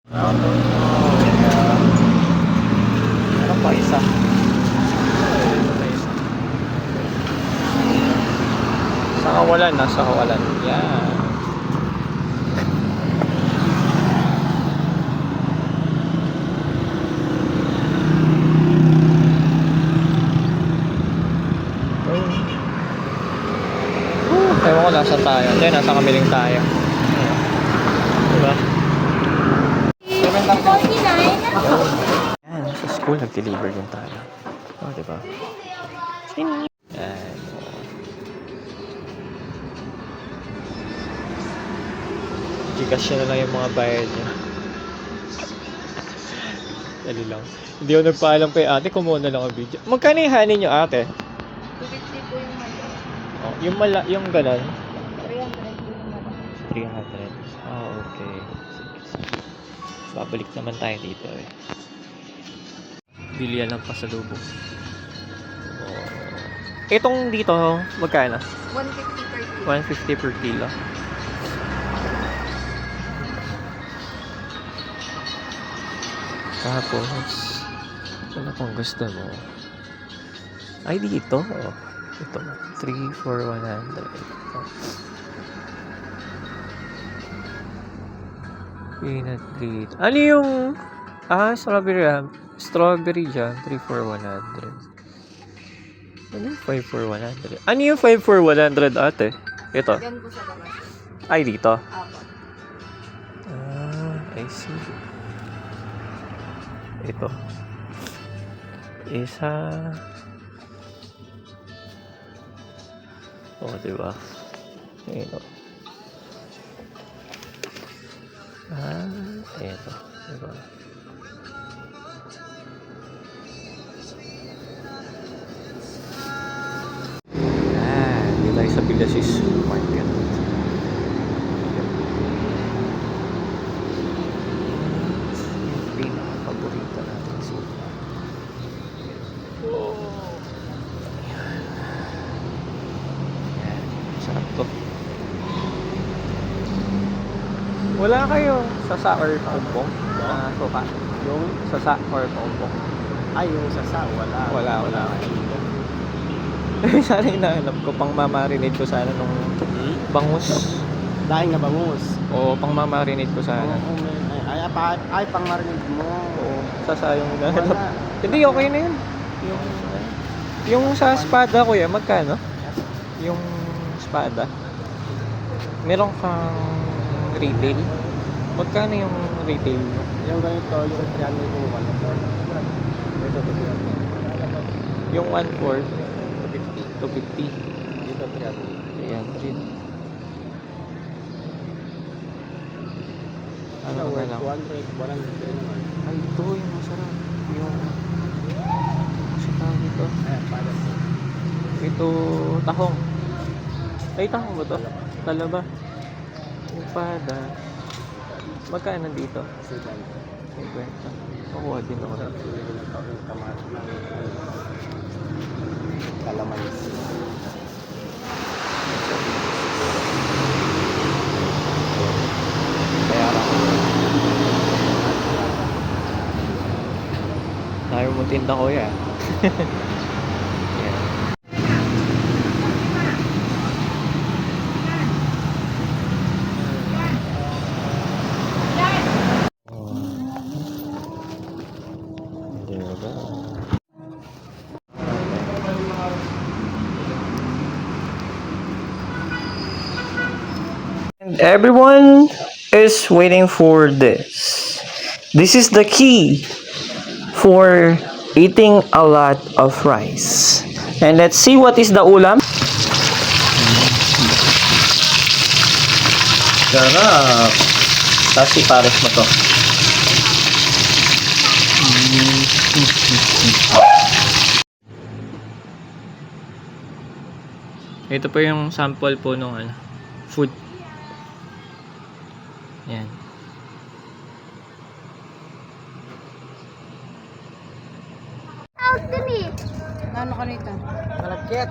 Ano pa isa? Sa kawalan, nasa kawalan. Yan. Ewan ko nasa tayo. Hindi, nasa kamiling tayo. Diba? 7 lang. 49. Yan, sa school nag-deliver din tayo. Oh, diba? Yan. Gcash na lang yung mga bayad niya. Dali lang. Hindi ako nagpaalam kay ate, kumuha na lang ang video. Magkano yung hanin niyo, ate? 250 po yung mali. Oh, yung ganon? 300 po yung mali. 300. Ah, okay. Sige. Babalik naman tayo dito eh. Bilihan ng pasalubong. Oh. Itong dito, magkano? 150 per 150 per kilo. kilo. Tapos, ano kung gusto mo? Ay, dito. Oh. Ito. 3 for 100. Oh. Peanut treat. Ano yung... strawberry jam. Strawberry jam. 3 for 100. Ano yung 5 for 100? Ano yung 5 for 100, ate? Ito. Yan po sa labas. Ay, dito. Apo. I see. Ito. Isa. Oh, diba? Ito. Ito. Diba? Dito tayo sa Pilasis Market. Yung pinaka-paborito natin sila. Yan. Sarap to. Wala kayo sasa or paumpong? Suka. Yung sasa or paumpong? Ay, yung sasa, wala. Wala. Sana hinahanap ko, pang mamarinate ko sana nung bangus. Dahil nga bangus. O pang mamarinate ko sana. Ay, pang marinig mo. O sasa yung hinahanap. Wala. Hindi, okay na yun. Yung sa espada ko yan, magkano? Yung espada. Meron kang retail. Magkano yung retail mo? Yung ganito, yung 300 yung wala. Ito, Yung 1/4, 250. 250. Dito, 300. Ayan, rin. Ano Ano, na lang? 200, 100 naman. Ay, ito yung masarap. Yung... Kasi tawag ito. Ayan, para sa Ito, tahong. Ay, tahong ba ito? Talaba. Yung pada. Magkano nandito? sigan. 50. Pakuha din ako. Kalamansi. Kaya ako. Ayaw mo tinda ko yan. Yan. And everyone is waiting for this. This is the key for eating a lot of rice. And let's see what is the ulam. Sarap. Kasi pares mo to. Ito po yung sample po nung food. Yan. Ano ka nito? Malagkit.